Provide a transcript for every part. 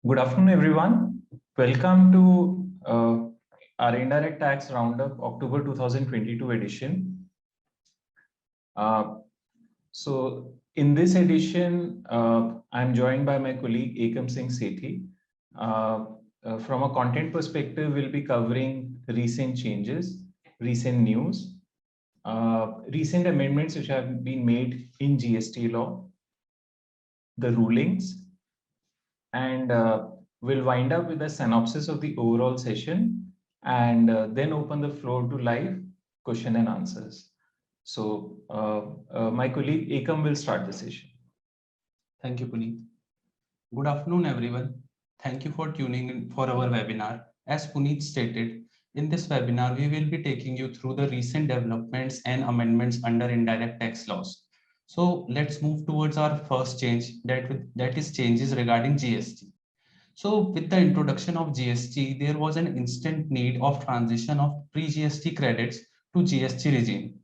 Good afternoon, everyone. Welcome to our Indirect Tax Roundup October 2022 edition. So in this edition, I'm joined by my colleague Ekum Singh Sethi. From a content perspective, we'll be covering recent changes, recent news, recent amendments which have been made in GST law, the rulings, and we'll wind up with a synopsis of the overall session and then open the floor to live question and answers. So my colleague Ekam will start the session. Thank you, Puneet. Good afternoon, everyone. Thank you for tuning in for our webinar. As Puneet stated, in this webinar, we will be taking you through the recent developments and amendments under indirect tax laws. So let's move towards our first change, that is changes regarding GST. So with the introduction of GST, there was an instant need of transition of pre-GST credits to GST regime.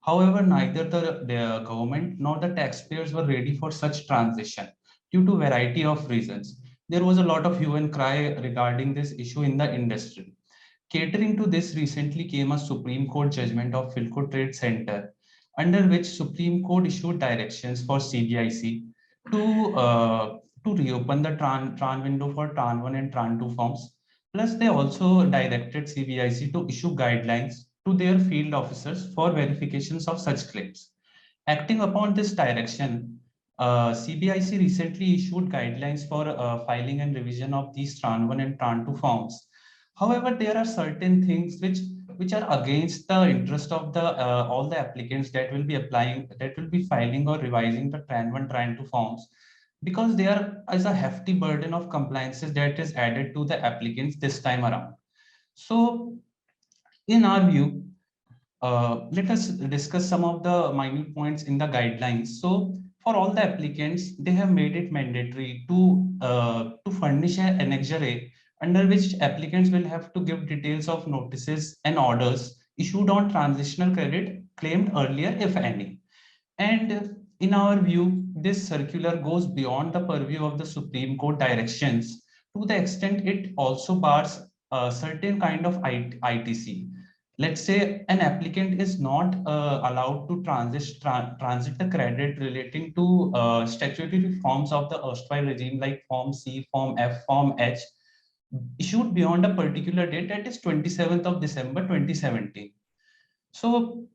However, neither the government nor the taxpayers were ready for such transition due to a variety of reasons. There was a lot of hue and cry regarding this issue in the industry. Catering to this, recently came a Supreme Court judgment of Philco Trade Center, under which Supreme Court issued directions for CBIC to reopen the Tran window for Tran 1 and Tran 2 forms. Plus, they also directed CBIC to issue guidelines to their field officers for verifications of such claims. Acting upon this direction, CBIC recently issued guidelines for filing and revision of these Tran 1 and Tran 2 forms. However, there are certain things which are against the interest of the all the applicants that will be filing or revising the Tran 1, Tran 2 forms, because there is a hefty burden of compliances that is added to the applicants this time around. So, in our view, let us discuss some of the minute points in the guidelines. So, for all the applicants, they have made it mandatory to furnish an annexure A, under which applicants will have to give details of notices and orders issued on transitional credit claimed earlier, if any. And in our view, this circular goes beyond the purview of the Supreme Court directions to the extent it also bars a certain kind of ITC. Let's say an applicant is not allowed to transit the credit relating to statutory forms of the erstwhile regime like Form C, Form F, Form H, issued beyond a particular date, that is 27th of December 2017. So,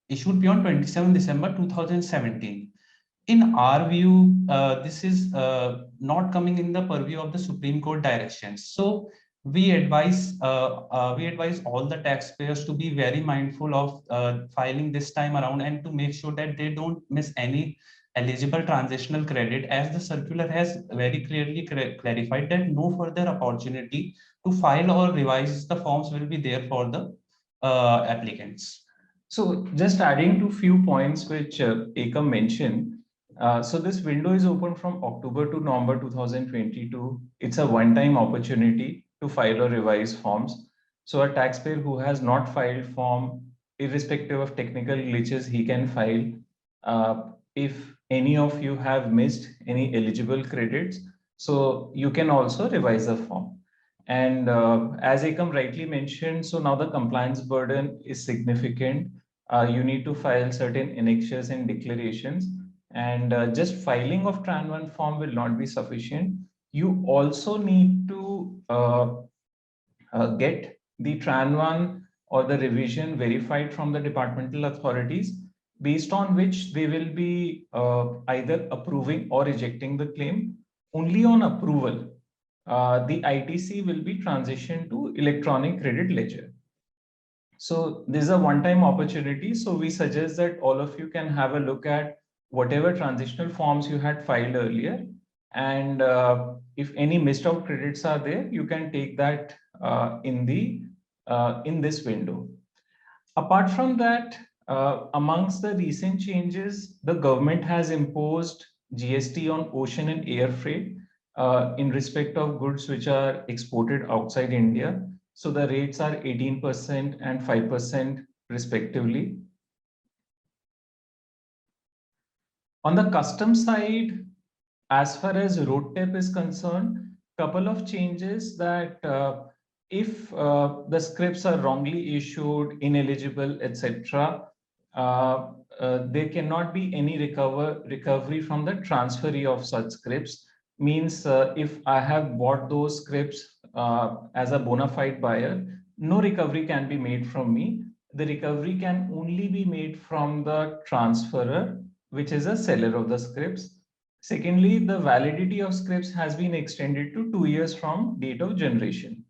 issued beyond 27 December 2017. In our view, this is not coming in the purview of the Supreme Court directions. So we advise all the taxpayers to be very mindful of filing this time around and to make sure that they don't miss any eligible transitional credit, as the circular has very clearly clarified that no further opportunity to file or revise the forms will be there for the applicants. So just adding to few points which Ekam mentioned. So this window is open from October to November 2022. It's a one-time opportunity to file or revise forms. So a taxpayer who has not filed form, irrespective of technical glitches, he can file. If any of you have missed any eligible credits, so you can also revise the form. And as Ekam rightly mentioned, so now the compliance burden is significant. You need to file certain annexures and declarations, and just filing of Tran 1 form will not be sufficient. You also need to get the Tran 1 or the revision verified from the departmental authorities, based on which they will be either approving or rejecting the claim. Only on approval, the ITC will be transitioned to electronic credit ledger. So this is a one-time opportunity. So we suggest that all of you can have a look at whatever transitional forms you had filed earlier. And if any missed out credits are there, you can take that in this window. Apart from that, amongst the recent changes, the government has imposed GST on ocean and air freight in respect of goods which are exported outside India. So the rates are 18% and 5% respectively. On the custom side, As far as road tape is concerned, couple of changes that if the scripts are wrongly issued, ineligible, etc., there cannot be any recovery from the transferee of such scripts. Means if I have bought those scripts as a bona fide buyer, no recovery can be made from me. The recovery can only be made from the transferor, which is a seller of the scripts. Secondly, the validity of scripts has been extended to 2 years from date of generation.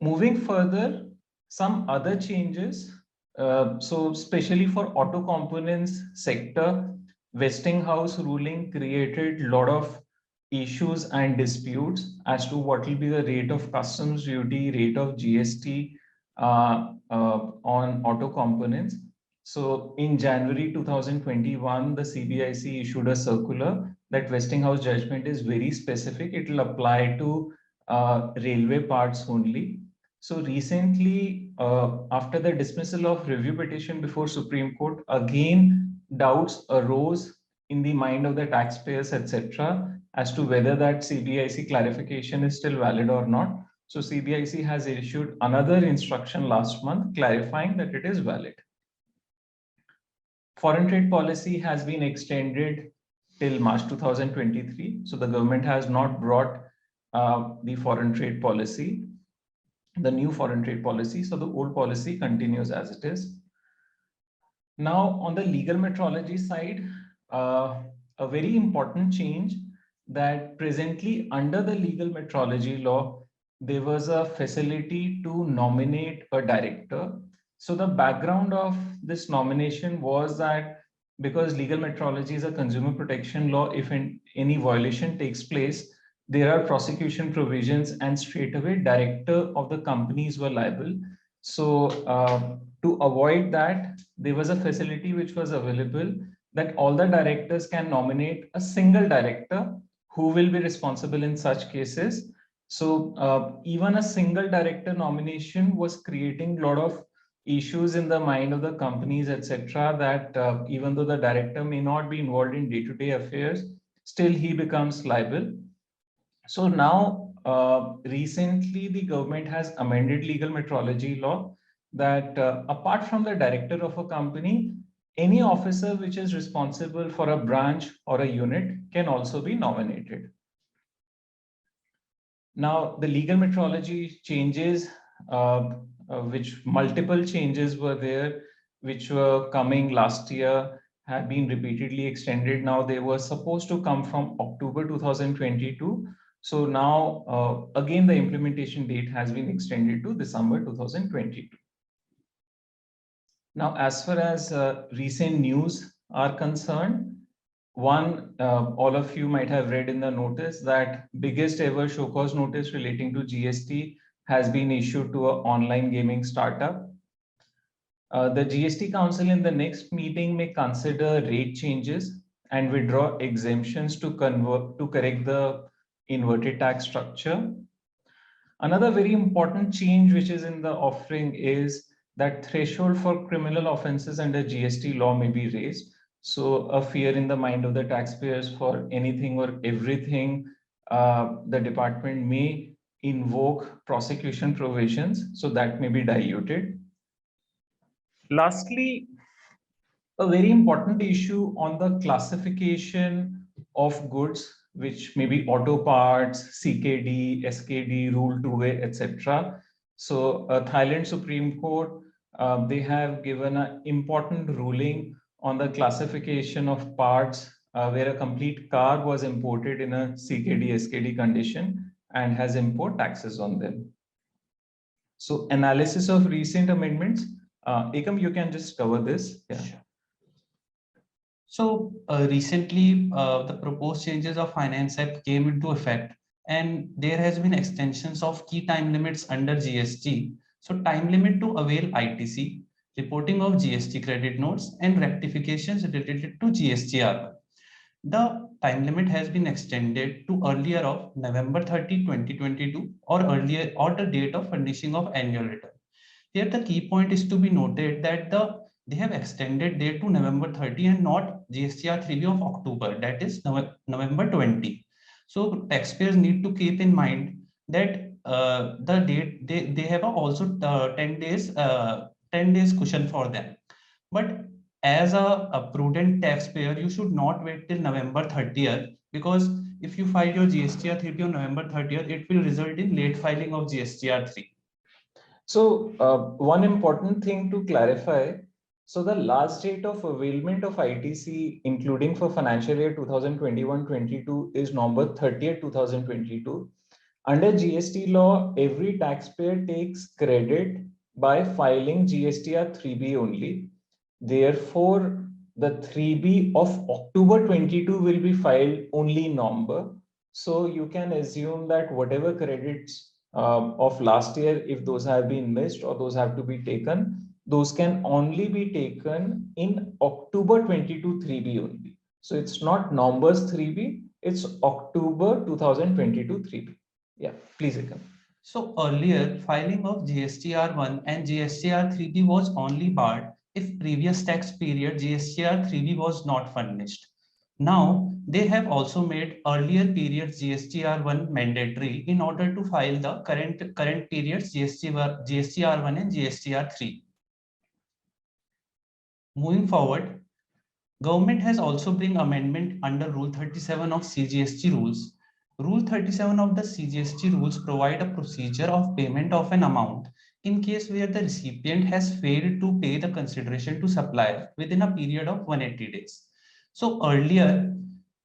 Moving further, some other changes. So especially for auto components sector, Westinghouse ruling created a lot of issues and disputes as to what will be the rate of customs duty, rate of GST on auto components. So in January 2021, the CBIC issued a circular that Westinghouse judgment is very specific. It will apply to railway parts only. So recently, after the dismissal of review petition before Supreme Court, again doubts arose in the mind of the taxpayers, etc., as to whether that CBIC clarification is still valid or not. So CBIC has issued another instruction last month clarifying that it is valid. Foreign trade policy has been extended till March 2023. So the government has not brought the foreign trade policy, the new foreign trade policy. So the old policy continues as it is. Now, on the legal metrology side, a very important change that presently under the legal metrology law, there was a facility to nominate a director. So the background of this nomination was that because legal metrology is a consumer protection law, if any violation takes place, there are prosecution provisions and straight away director of the companies were liable. So to avoid that, there was a facility which was available that all the directors can nominate a single director who will be responsible in such cases. So even a single director nomination was creating a lot of issues in the mind of the companies, etc., that even though the director may not be involved in day-to-day affairs, still he becomes liable. So now, recently, the government has amended legal metrology law that apart from the director of a company, any officer which is responsible for a branch or a unit can also be nominated. Now, the legal metrology changes, which multiple changes were there, which were coming last year, have been repeatedly extended. Now, they were supposed to come from October 2022. So now, again, the implementation date has been extended to December 2022. Now, as far as recent news are concerned, one, all of you might have read in the notice that biggest ever show cause notice relating to GST has been issued to an online gaming startup. The GST Council in the next meeting may consider rate changes and withdraw exemptions to correct the inverted tax structure. Another very important change which is in the offering is that threshold for criminal offenses under GST law may be raised. So a fear in the mind of the taxpayers for anything or everything, the department may invoke prosecution provisions, so that may be diluted. Lastly, a very important issue on the classification of goods, which may be auto parts, CKD, SKD, Rule 2A, etc. So Thailand Supreme Court, they have given an important ruling on the classification of parts where a complete car was imported in a CKD, SKD condition and has import taxes on them. So analysis of recent amendments. Ekum, you can just cover this. Yeah. Sure. So recently, the proposed changes of Finance Act came into effect, and there has been extensions of key time limits under GST. So time limit to avail ITC, reporting of GST credit notes, and rectifications related to GSTR. The time limit has been extended to earlier of November 30, 2022, or earlier or the date of furnishing of annual return. Here, the key point is to be noted that the they have extended date to November 30 and not GSTR 3B of October, that is November 20. So taxpayers need to keep in mind that the date they have also 10 days cushion for them. But as a prudent taxpayer, you should not wait till November 30th, because if you file your GSTR 3B on November 30th, it will result in late filing of GSTR 3. So one important thing to clarify, so the last date of availment of ITC, including for financial year 2021-22 is November 30th, 2022. Under GST law, every taxpayer takes credit by filing GSTR 3B only. Therefore, the 3B of October 22 will be filed only November. So you can assume that whatever credits of last year, if those have been missed or those have to be taken, those can only be taken in October 22 3B only. So it's not November's 3B, it's October 2022 3B. Yeah, please, Ekum. So earlier, filing of GSTR1 and GSTR 3B was only barred if previous tax period GSTR 3B was not furnished. Now, they have also made earlier periods GSTR1 mandatory in order to file the current periods GSTR1 and GSTR3. Moving forward, government has also bring amendment under Rule 37 of CGST rules. Rule 37 of the CGST rules provide a procedure of payment of an amount in case where the recipient has failed to pay the consideration to supplier within a period of 180 days. So earlier,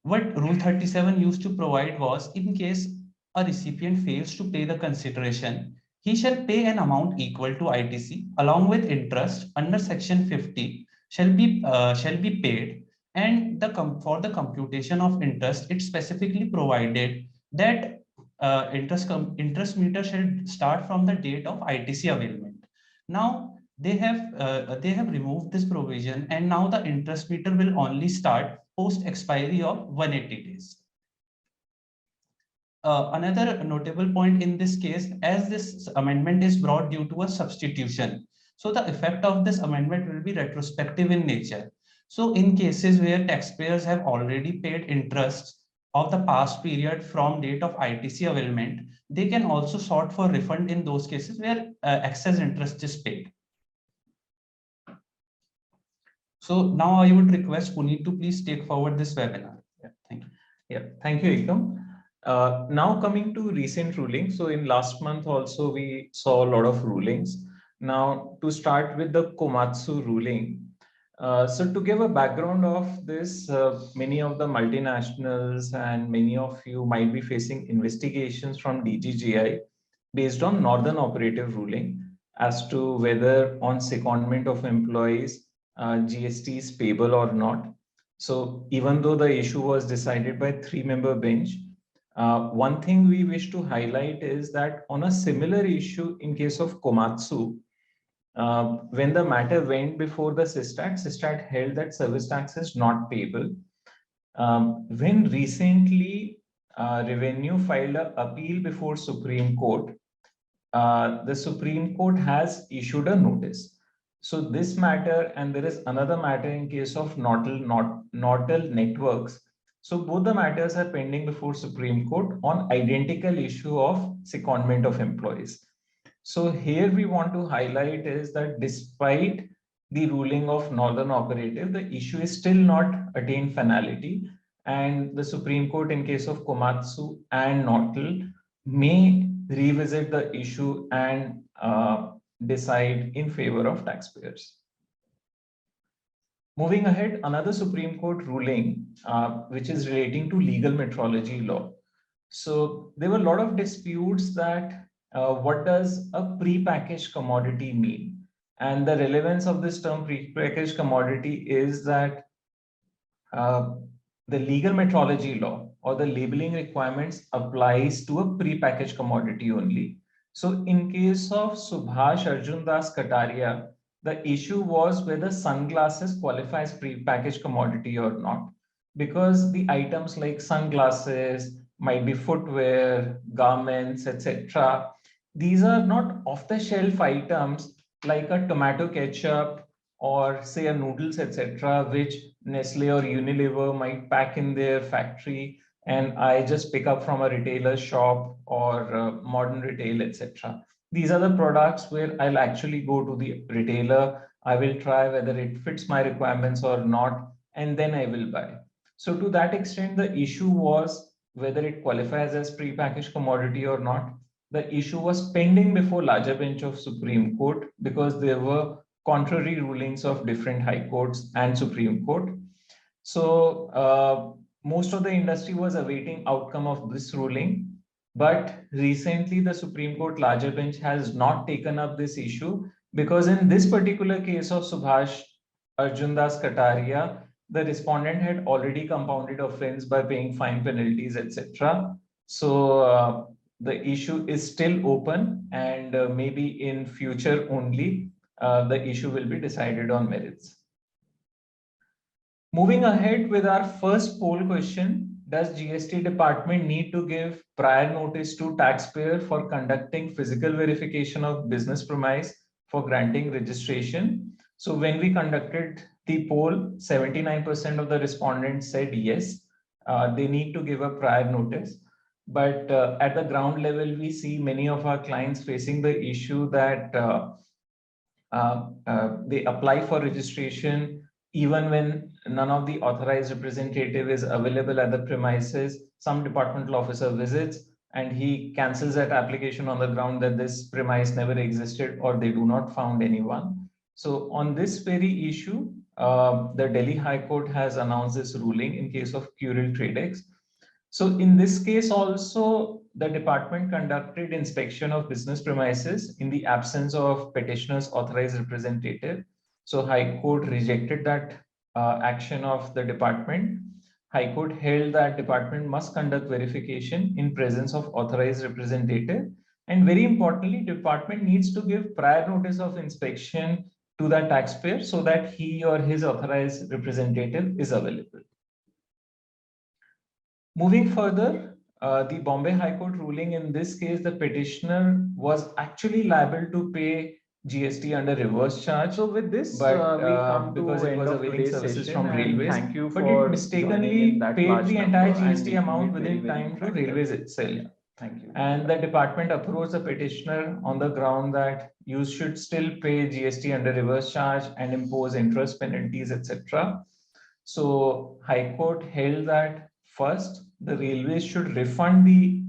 what Rule 37 used to provide was, in case a recipient fails to pay the consideration, he shall pay an amount equal to ITC along with interest under Section 50 shall be paid, and for the computation of interest, it specifically provided that interest meter shall start from the date of ITC availment. Now they have removed this provision, and now the interest meter will only start post expiry of 180 days. Another notable point in this case, as this amendment is brought due to a substitution, so the effect of this amendment will be retrospective in nature. So in cases where taxpayers have already paid interest of the past period from date of ITC availment, they can also sought for refund in those cases where excess interest is paid. So now I would request Puneet to please take forward this webinar. Yeah, thank you. Yeah, thank you, Ekum. Now coming to recent rulings. So in last month also we saw a lot of rulings. Now to start with the Komatsu ruling. So to give a background of this, many of the multinationals and many of you might be facing investigations from DGGI based on Northern Operative ruling as to whether on secondment of employees GST is payable or not. So even though the issue was decided by 3-member bench, one thing we wish to highlight is that on a similar issue in case of Komatsu, when the matter went before the Sistat held that service tax is not payable. When recently Revenue filed an appeal before Supreme Court, the Supreme Court has issued a notice. So this matter, and there is another matter in case of Nortel Networks. So both the matters are pending before Supreme Court on identical issue of secondment of employees. So here we want to highlight is that despite the ruling of Northern Operative, the issue is still not attained finality, and the Supreme Court in case of Komatsu and Nortel may revisit the issue and decide in favor of taxpayers. Moving ahead, another Supreme Court ruling, which is relating to legal metrology law. So there were a lot of disputes that what does a prepackaged commodity mean? And the relevance of this term prepackaged commodity is that the legal metrology law or the labeling requirements applies to a prepackaged commodity only. So in case of Subhash Arjun Das Kataria, the issue was whether sunglasses qualify as prepackaged commodity or not, because the items like sunglasses might be footwear, garments, etc. These are not off-the-shelf items like a tomato ketchup or say a noodles, etc., which Nestle or Unilever might pack in their factory, and I just pick up from a retailer shop or modern retail, etc. These are the products where I'll actually go to the retailer. I will try whether it fits my requirements or not, and then I will buy. So to that extent, the issue was whether it qualifies as prepackaged commodity or not. The issue was pending before larger bench of Supreme Court because there were contrary rulings of different high courts and Supreme Court. So most of the industry was awaiting outcome of this ruling. But recently, the Supreme Court larger bench has not taken up this issue because in this particular case of Subhash Arjundas Kataria, the respondent had already compounded offense by paying fine, penalties, etc. So the issue is still open, and maybe in future only the issue will be decided on merits. Moving ahead with our first poll question, does GST department need to give prior notice to taxpayer for conducting physical verification of business premise for granting registration? So when we conducted the poll, 79% of the respondents said yes, they need to give a prior notice. But at the ground level, we see many of our clients facing the issue that they apply for registration even when none of the authorized representative is available at the premises. Some departmental officer visits and he cancels that application on the ground that this premise never existed or they do not found anyone. So on this very issue, the Delhi High Court has announced this ruling in case of Curil Tradex. So in this case also, the department conducted inspection of business premises in the absence of petitioner's authorized representative. So High Court rejected that action of the department. High Court held that department must conduct verification in presence of authorized representative. And very importantly, department needs to give prior notice of inspection to the taxpayer so that he or his authorized representative is available. Moving further, the Bombay High Court ruling in this case, the petitioner was actually liable to pay GST under reverse charge. So with this, we come because it was availing services from railways. Thank you but it mistakenly paid the entire GST amount within time to railways itself. Yeah. Thank you. And the department approached the petitioner on the ground that you should still pay GST under reverse charge and impose interest penalties, etc. So High Court held that first, the railways should refund the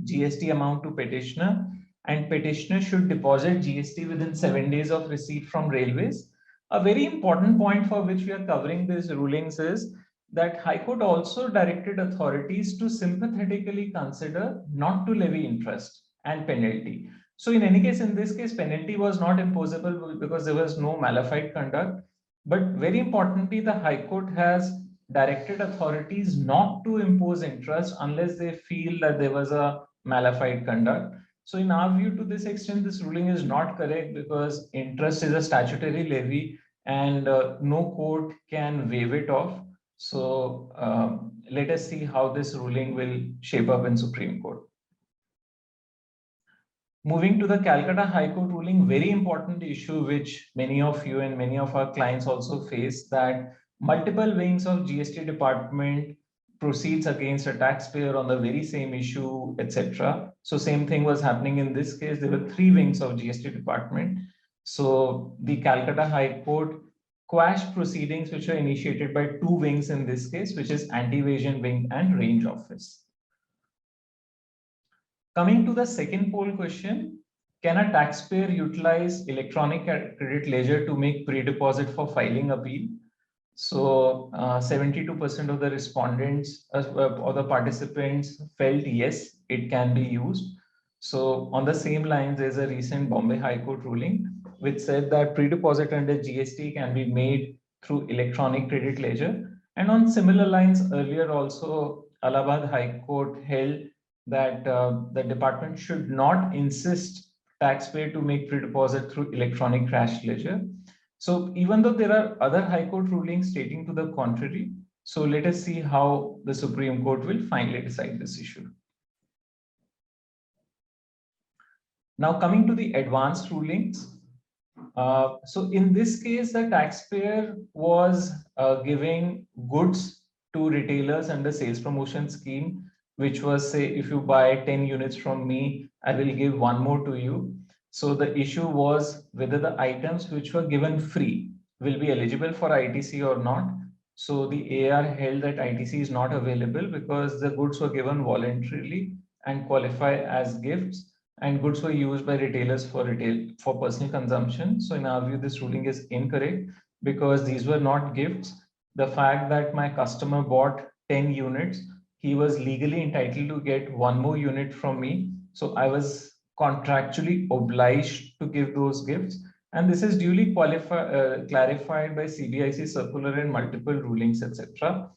GST amount to petitioner and petitioner should deposit GST within 7 days of receipt from railways. A very important point for which we are covering these rulings is that High Court also directed authorities to sympathetically consider not to levy interest and penalty. So in any case, in this case, penalty was not imposable because there was no malified conduct. But very importantly, the High Court has directed authorities not to impose interest unless they feel that there was a malified conduct. So in our view, to this extent, this ruling is not correct because interest is a statutory levy and no court can waive it off. So let us see how this ruling will shape up in Supreme Court. Moving to the Calcutta High Court ruling, very important issue which many of you and many of our clients also face, that multiple wings of GST department proceeds against a taxpayer on the very same issue, etc. So same thing was happening in this case. There were 3 wings of GST department. So the Calcutta High Court quashed proceedings which were initiated by 2 wings in this case, which is anti-evasion wing and range office. Coming to the second poll question, can a taxpayer utilize electronic credit ledger to make pre-deposit for filing appeal? So 72% of the respondents or the participants felt yes, it can be used. So on the same lines, there's a recent Bombay High Court ruling which said that pre-deposit under GST can be made through electronic credit ledger. And on similar lines, earlier also Allahabad High Court held that the department should not insist taxpayer to make pre-deposit through electronic cash ledger. So even though there are other High Court rulings stating to the contrary, so let us see how the Supreme Court will finally decide this issue. Now coming to the advanced rulings, So in this case, the taxpayer was giving goods to retailers under sales promotion scheme, which was, say, if you buy 10 units from me, I will give one more to you. So the issue was whether the items which were given free will be eligible for ITC or not. So the AR held that ITC is not available because the goods were given voluntarily and qualify as gifts, and goods were used by retailers for personal consumption. So in our view, this ruling is incorrect because these were not gifts. The fact that my customer bought 10 units, he was legally entitled to get one more unit from me. So I was contractually obliged to give those gifts. And this is duly clarified by CBIC circular and multiple rulings, etc.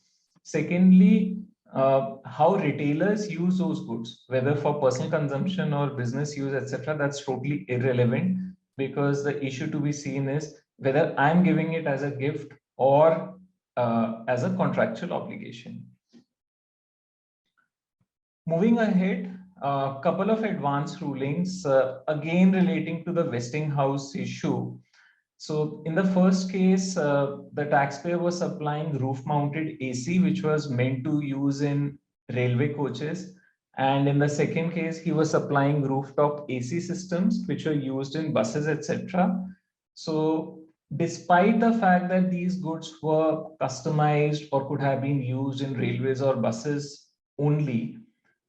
Secondly, how retailers use those goods, whether for personal consumption or business use, etc., that's totally irrelevant, because the issue to be seen is whether I'm giving it as a gift or as a contractual obligation. Moving ahead, a couple of advanced rulings, again relating to the vesting house issue. So in the first case, the taxpayer was supplying roof-mounted AC, which was meant to use in railway coaches. And in the second case, he was supplying rooftop AC systems, which were used in buses, etc. So despite the fact that these goods were customized or could have been used in railways or buses only,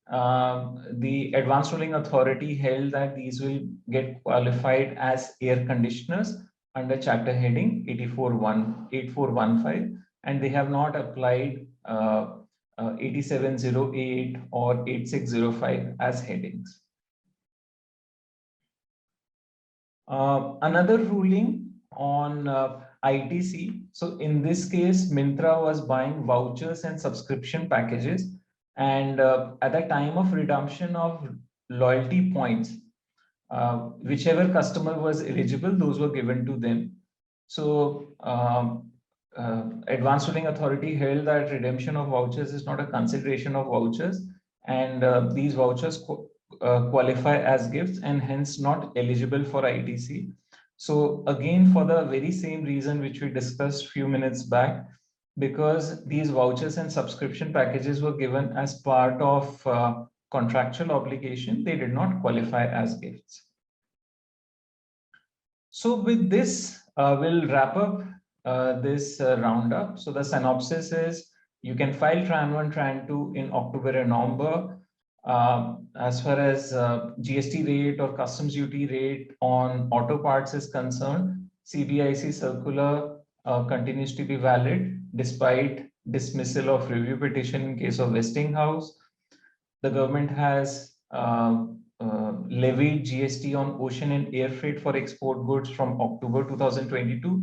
the Advanced Ruling Authority held that these will get qualified as air conditioners under chapter heading 8415, and they have not applied 8708 or 8605 as headings. Another ruling on ITC. So in this case, Myntra was buying vouchers and subscription packages, and at the time of redemption of loyalty points, whichever customer was eligible, those were given to them. So Advanced Ruling Authority held that redemption of vouchers is not a consideration of vouchers, and these vouchers qualify as gifts and hence not eligible for ITC. So again, for the very same reason which we discussed a few minutes back, because these vouchers and subscription packages were given as part of contractual obligation, they did not qualify as gifts. So with this, we'll wrap up this roundup. So the synopsis is you can file Tran 1, Tran 2 in October and November. As far as GST rate or customs duty rate on auto parts is concerned, CBIC circular continues to be valid despite dismissal of review petition in case of Westinghouse. The government has levied GST on ocean and air freight for export goods from October 2022.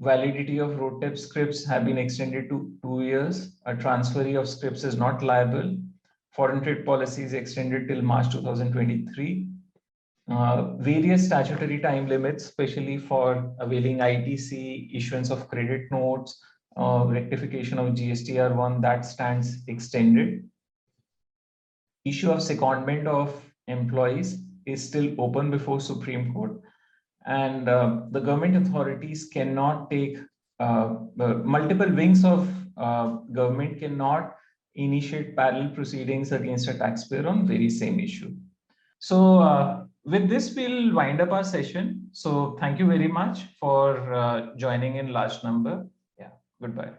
Validity of road tip scripts have been extended to 2 years. A transferee of scripts is not liable. Foreign trade policy is extended till March 2023. Various statutory time limits, especially for availing ITC, issuance of credit notes, rectification of GSTR1, that stands extended. Issue of secondment of employees is still open before Supreme Court, and the government authorities cannot take multiple wings of government cannot initiate parallel proceedings against a taxpayer on very same issue. So with this, we'll wind up our session. So thank you very much for joining in large number. Yeah, goodbye.